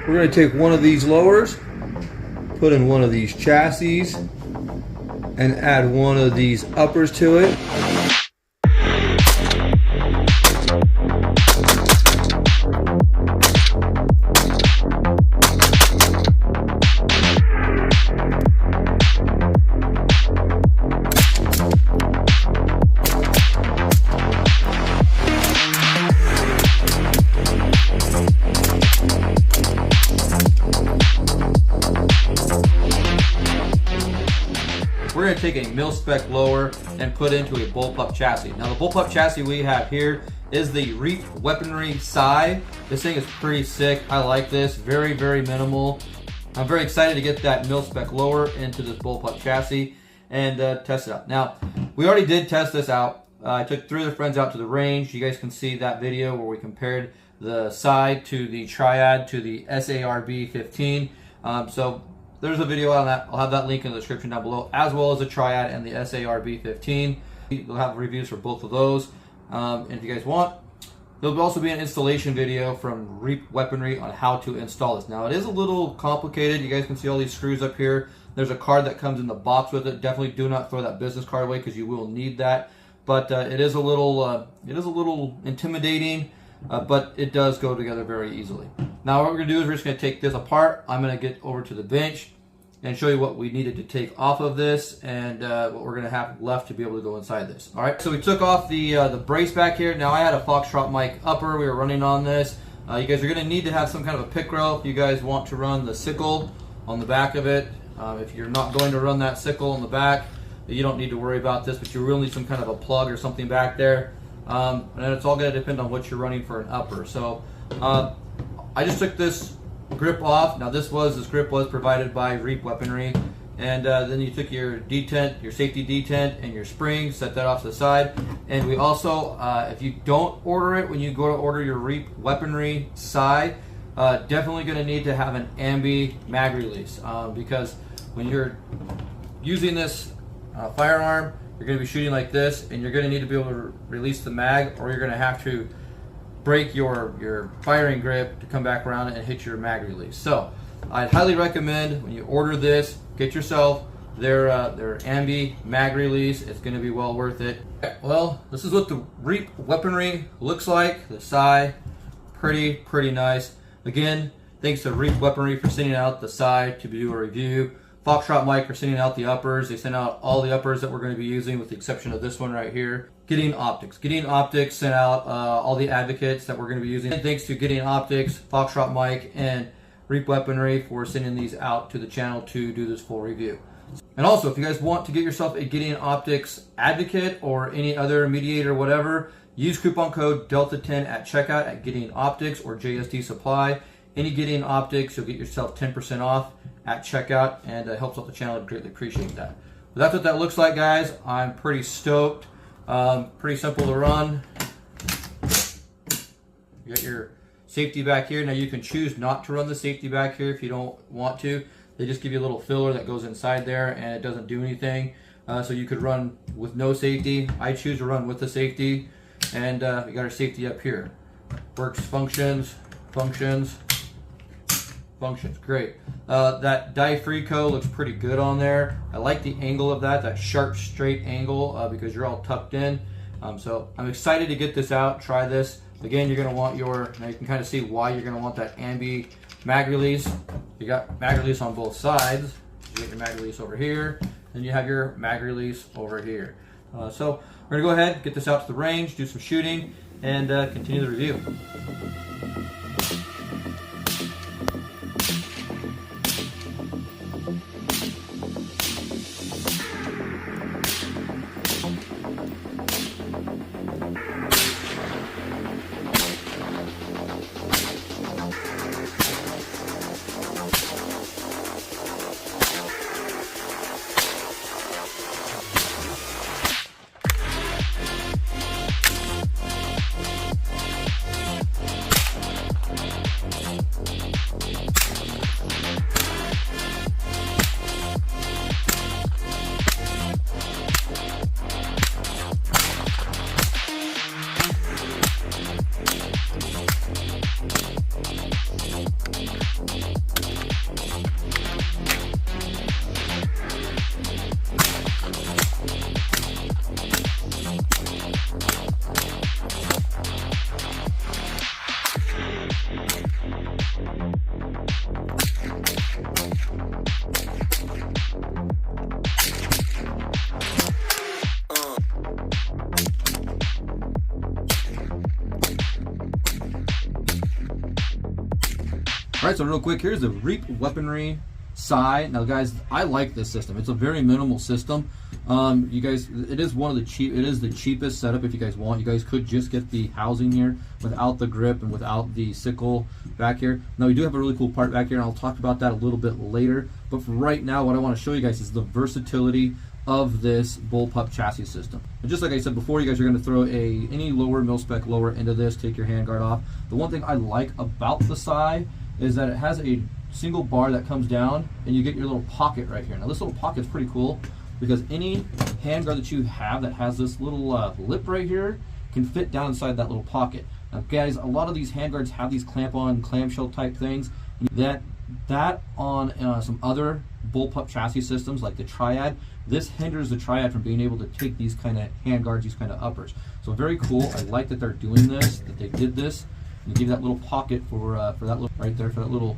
We're going to take one of these lowers, put in one of these chassis, and add one of these uppers to it. We're going to take a mil-spec lower and put into a Bullpup chassis. Now the Bullpup chassis we have here is the Weaponries Scy. This thing is pretty sick. I like this. Very, very minimal. I'm very excited to get that mil-spec lower into this Bullpup chassis and test it out. Now, we already did test this out. I took 3 of the friends out to the range. You guys can see that video where we compared the Scy to the Triad to the SARB 15. So there's a video on that. I'll have that link in the description down below, as well as the Triad and the SARB 15. We'll have reviews for both of those. And if you guys want, there'll also be an installation video from Reap Weaponry on how to install this. Now, it is a little complicated. You guys can see all these screws up here. There's a card that comes in the box with it. Definitely do not throw that business card away because you will need that. But it is a little intimidating, but it does go together very easily. Now, what we're going to do is we're just going to take this apart. I'm going to get over to the bench and show you what we needed to take off of this and what we're going to have left to be able to go inside this. All right, so we took off the brace back here. Now, I had a Foxtrot mic upper. We were running on this. You guys are going to need to have some kind of a pick rail if you guys want to run the sickle on the back of it. If you're not going to run that sickle on the back, you don't need to worry about this, but you will need some kind of a plug or something back there. And it's all going to depend on what you're running for an upper. So I just took this grip off. Now this grip was provided by Reap Weaponry, and then you took your detent, your safety detent, and your spring, set that off to the side. And we also, if you don't order it when you go to order your Reap Weaponry Scy, definitely going to need to have an ambi mag release because when you're using this firearm, you're going to be shooting like this, and you're going to need to be able to release the mag, or you're going to have to break your firing grip to come back around and hit your mag release. So I'd highly recommend when you order this, get yourself their ambi mag release. It's going to be well worth it. Well, this is what the Reap Weaponry looks like. The Scy, pretty nice. Again, thanks to Reap Weaponry for sending out the Scy to do a review. Foxtrot Mike for sending out the uppers. They sent out all the uppers that we're going to be using with the exception of this one right here. Gideon Optics. Gideon Optics sent out all the advocates that we're going to be using. And thanks to Gideon Optics, Foxtrot Mike, and Reap Weaponry for sending these out to the channel to do this full review. And also, if you guys want to get yourself a Gideon Optics advocate or any other mediator or whatever, use coupon code Delta10 at checkout at Gideon Optics or JSD Supply. Any Gideon Optics, you'll get yourself 10% off at checkout, and it helps out the channel. I'd greatly appreciate that. But that's what that looks like, guys. I'm pretty stoked. Pretty simple to run. You got your safety back here. Now you can choose not to run the safety back here if you don't want to. They just give you a little filler that goes inside there and it doesn't do anything. So you could run with no safety. I choose to run with the safety. And we got our safety up here. Works, functions. Great. That Diafrico looks pretty good on there. I like the angle of that sharp, straight angle because you're all tucked in. So I'm excited to get this out, try this. Again, you're going to want now you can kind of see why you're going to want that ambi mag release. You got mag release on both sides. You get your mag release over here, and you have your mag release over here. So we're going to go ahead, get this out to the range, do some shooting, and continue the review. Alright, so real quick, here's the Weaponries Scy. Now guys, I like this system. It's a very minimal system. You guys, it is the cheapest setup if you guys want. You guys could just get the housing here without the grip and without the sickle back here. Now we do have a really cool part back here, and I'll talk about that a little bit later. But for right now, what I want to show you guys is the versatility of this bullpup chassis system. And just like I said before, you guys are going to throw any lower mil-spec lower into this, take your handguard off. The one thing I like about the Scy is that it has a single bar that comes down, and you get your little pocket right here. Now this little pocket's pretty cool because any handguard that you have that has this little lip right here can fit down inside that little pocket. Now guys, a lot of these handguards have these clamp-on, clamshell type things. That on some other bullpup chassis systems like the Triad, this hinders the Triad from being able to take these kind of handguards, these kind of uppers. So very cool. I like that they're doing this, that they did this, and give that little pocket for that little right there, for that little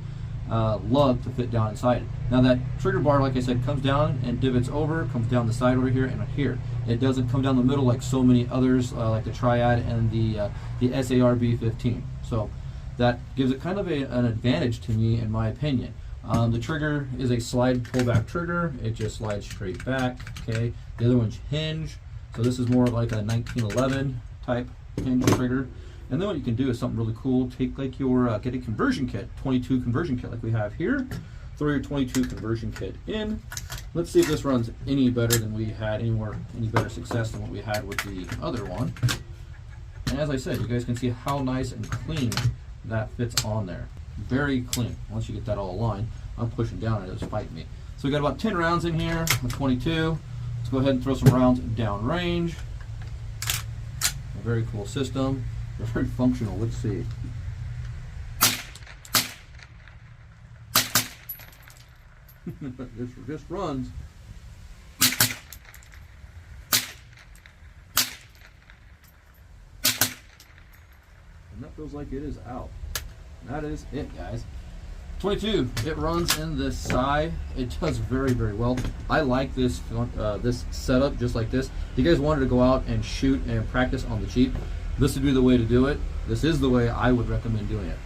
lug to fit down inside it. Now that trigger bar, like I said, comes down and divots over, comes down the side over here and here. It doesn't come down the middle like so many others, like the Triad and the SARB-15. So that gives it kind of an advantage to me, in my opinion. The trigger is a slide pullback trigger. It just slides straight back. Okay. The other one's hinge. So this is more like a 1911 type hinge trigger. And then what you can do is something really cool. Take like your get a conversion kit, 22 conversion kit like we have here. Throw your 22 conversion kit in. Let's see if this runs any better than we had, any better success than what we had with the other one. And as I said, you guys can see how nice and clean that fits on there. Very clean. Once you get that all aligned, I'm pushing down and it's fighting me. So we got about 10 rounds in here with 22. Let's go ahead and throw some rounds down range. A very cool system. They're very functional. Let's see. This just runs. And that feels like it is out. And that is it, guys. 22. It runs in this Scy. It does very, very well. I like this this setup just like this. If you guys wanted to go out and shoot and practice on the cheap, this would be the way to do it. This is the way I would recommend doing it.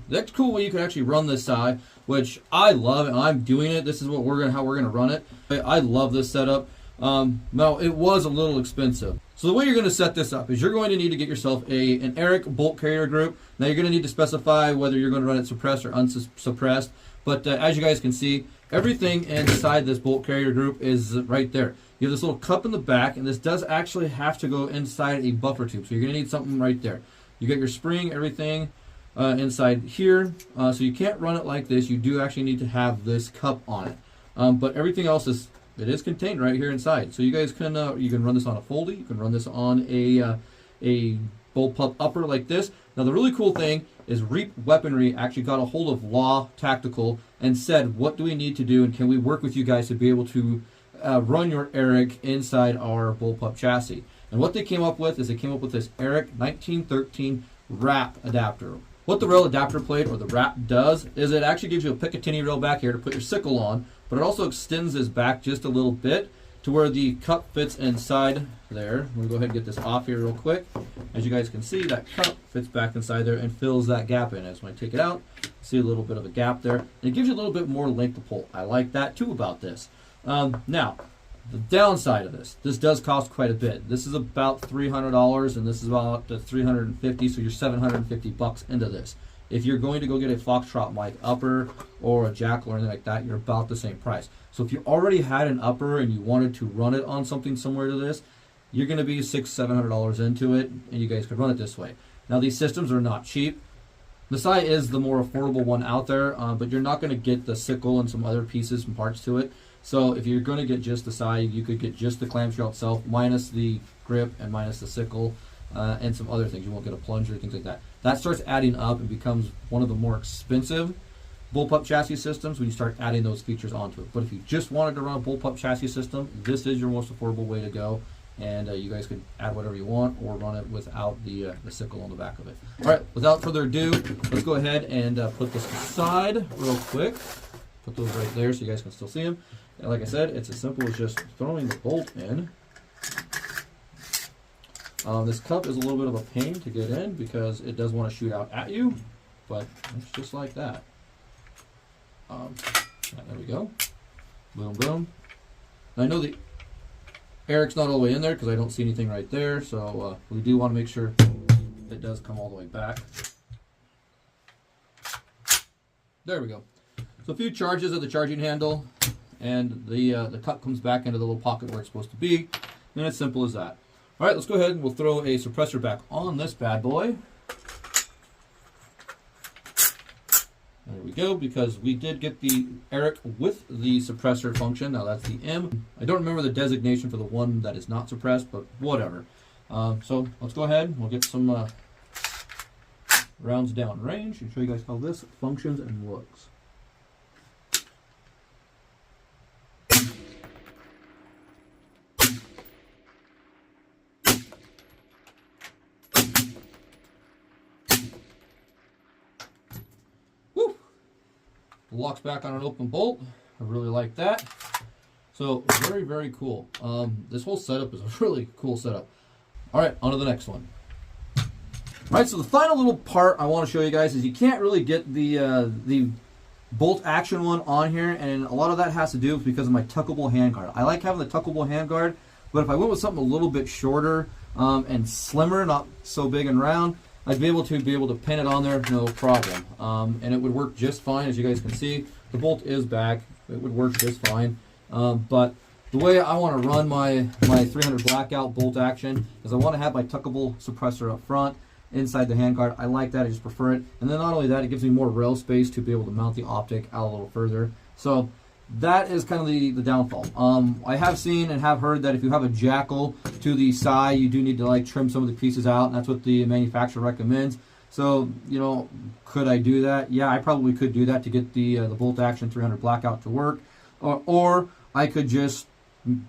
The next cool way you can actually run this Scy, which I love, and I'm doing it. This is what how we're gonna run it. I love this setup. Now it was a little expensive. So the way you're going to set this up is you're going to need to get yourself an Eric bolt carrier group. Now you're going to need to specify whether you're going to run it suppressed or unsuppressed. But as you guys can see, everything inside this bolt carrier group is right there. You have this little cup in the back, and this does actually have to go inside a buffer tube. So you're going to need something right there. You got your spring, everything inside here. So you can't run it like this. You do actually need to have this cup on it. But everything else is contained right here inside. So you guys can you can run this on a foldy. You can run this on a bullpup upper like this. Now the really cool thing is Reap Weaponry actually got a hold of Law Tactical and said, what do we need to do, and can we work with you guys to be able to run your Eric inside our bullpup chassis? And what they came up with is they came up with this Eric 1913 wrap adapter. What the rail adapter plate or the wrap does is it actually gives you a Picatinny rail back here to put your sickle on, but it also extends this back just a little bit to where the cup fits inside there. I'm going to go ahead and get this off here real quick. As you guys can see, that cup fits back inside there and fills that gap in. As when I take it out, see a little bit of a gap there. And it gives you a little bit more length to pull. I like that too about this. Now, the downside of this does cost quite a bit. This is about $300 and this is about $350, so you're $750 into this. If you're going to go get a Foxtrot mic upper or a Jackal or anything like that, you're about the same price. So if you already had an upper and you wanted to run it on something similar to this, you're going to be $600-700 into it, and you guys could run it this way. Now these systems are not cheap. The Scy is the more affordable one out there, but you're not going to get the sickle and some other pieces and parts to it. So if you're going to get just the Scy, you could get just the clamshell itself, minus the grip and minus the sickle, and some other things. You won't get a plunger, things like that. That starts adding up and becomes one of the more expensive bullpup chassis systems when you start adding those features onto it. But if you just wanted to run a bullpup chassis system, this is your most affordable way to go. And you guys can add whatever you want or run it without the sickle on the back of it. All right, without further ado, let's go ahead and put this aside real quick. Put those right there so you guys can still see them. And like I said, it's as simple as just throwing the bolt in. This cup is a little bit of a pain to get in because it does want to shoot out at you, but it's just like that. There we go. Boom, boom. I know the Eric's not all the way in there because I don't see anything right there, so we do want to make sure it does come all the way back. There we go. So a few charges of the charging handle, and the cup comes back into the little pocket where it's supposed to be, and it's simple as that. All right, let's go ahead and we'll throw a suppressor back on this bad boy. There we go, because we did get the Eric with the suppressor function. Now that's the M. I don't remember the designation for the one that is not suppressed, but whatever. So let's go ahead. We'll get some rounds down range and show you guys how this functions and looks. Locks back on an open bolt. I really like that. So very, very cool. This whole setup is a really cool setup. All right, on to the next one. All right, so the final little part I want to show you guys is you can't really get the bolt action one on here, and a lot of that has to do because of my tuckable handguard. I like having the tuckable handguard, but if I went with something a little bit shorter and slimmer, not so big and round, I'd be able to pin it on there, no problem. And it would work just fine. As you guys can see, the bolt is back. It would work just fine. But the way I want to run my 300 blackout bolt action is I want to have my tuckable suppressor up front inside the handguard. I like that. I just prefer it. And then not only that, it gives me more rail space to be able to mount the optic out a little further. So that is kind of the downfall. I have seen and have heard that if you have a jackal to the Scy, you do need to like trim some of the pieces out, and that's what the manufacturer recommends. So, you know, could I do that? Yeah, I probably could do that to get the bolt action 300 blackout to work, or I could just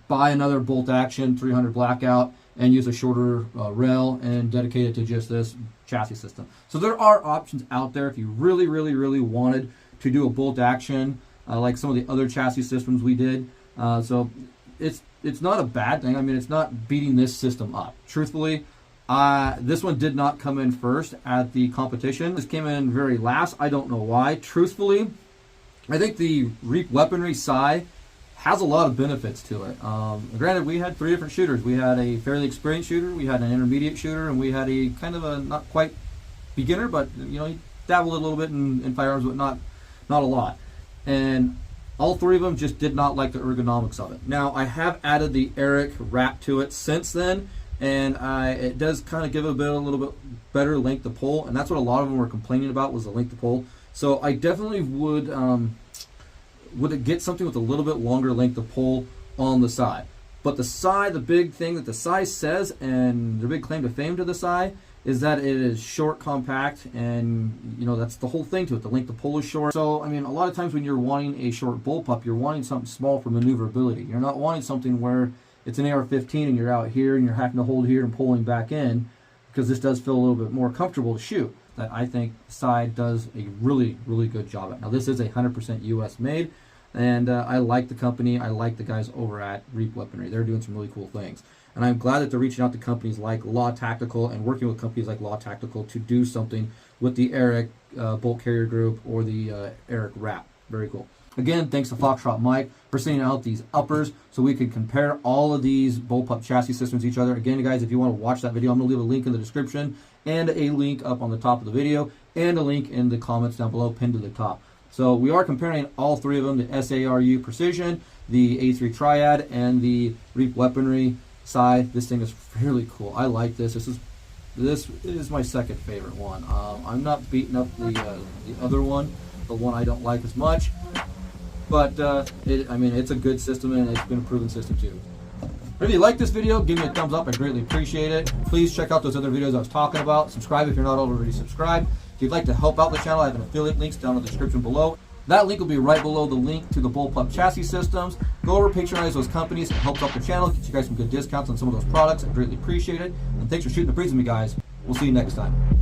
buy another bolt action 300 blackout and use a shorter rail and dedicate it to just this chassis system. So there are options out there if you really, really, really wanted to do a bolt action. Like some of the other chassis systems we did. So it's not a bad thing. I mean, it's not beating this system up. Truthfully, this one did not come in first at the competition. This came in very last. I don't know why. Truthfully, I think the Weaponries Scy has a lot of benefits to it. Granted, we had 3 different shooters. We had a fairly experienced shooter, we had an intermediate shooter, and we had a kind of a not quite beginner, but you know, he dabbled a little bit in firearms, but not a lot. And all 3 of them just did not like the ergonomics of it. Now, I have added the Eric wrap to it since then, and it does kind of give a little bit better length to pull, and that's what a lot of them were complaining about, was the length to pull. So I definitely would get something with a little bit longer length to pull on the Scy. But the Scy, the big thing that the Scy says, and the big claim to fame to the Scy, is that it is short, compact, and you know, that's the whole thing to it. The length of pull is short. So I mean, a lot of times when you're wanting a short bullpup, you're wanting something small for maneuverability. You're not wanting something where it's an AR-15 and you're out here and you're having to hold here and pulling back in, because this does feel a little bit more comfortable to shoot. That I think Scy does a really, really good job at. Now this is 100% US made, and I like the company. I like the guys over at Reap Weaponry. They're doing some really cool things. And I'm glad that they're reaching out to companies like Law Tactical and working with companies like Law Tactical to do something with the Eric bolt carrier group or the Eric wrap. Very cool. Again, thanks to Foxtrot Mike for sending out these uppers so we can compare all of these bullpup chassis systems to each other. Again, guys, if you want to watch that video, I'm going to leave a link in the description and a link up on the top of the video and a link in the comments down below pinned to the top. So we are comparing all 3 of them, the SARU Precision, the A3 Triad, and the Reap Weaponry Scy. This thing is really cool. I like this. This is my second favorite one. I'm not beating up the other one, the one I don't like as much, but I mean, it's a good system and it's been a proven system too. If you like this video, give me a thumbs up. I greatly appreciate it. Please check out those other videos I was talking about. Subscribe if you're not already subscribed. If you'd like to help out the channel, I have an affiliate links down in the description below. That link will be right below the link to the Bullpup chassis systems. Go over, patronize those companies. It helps out the channel. Get you guys some good discounts on some of those products. I greatly appreciate it. And thanks for shooting the breeze with me, guys. We'll see you next time.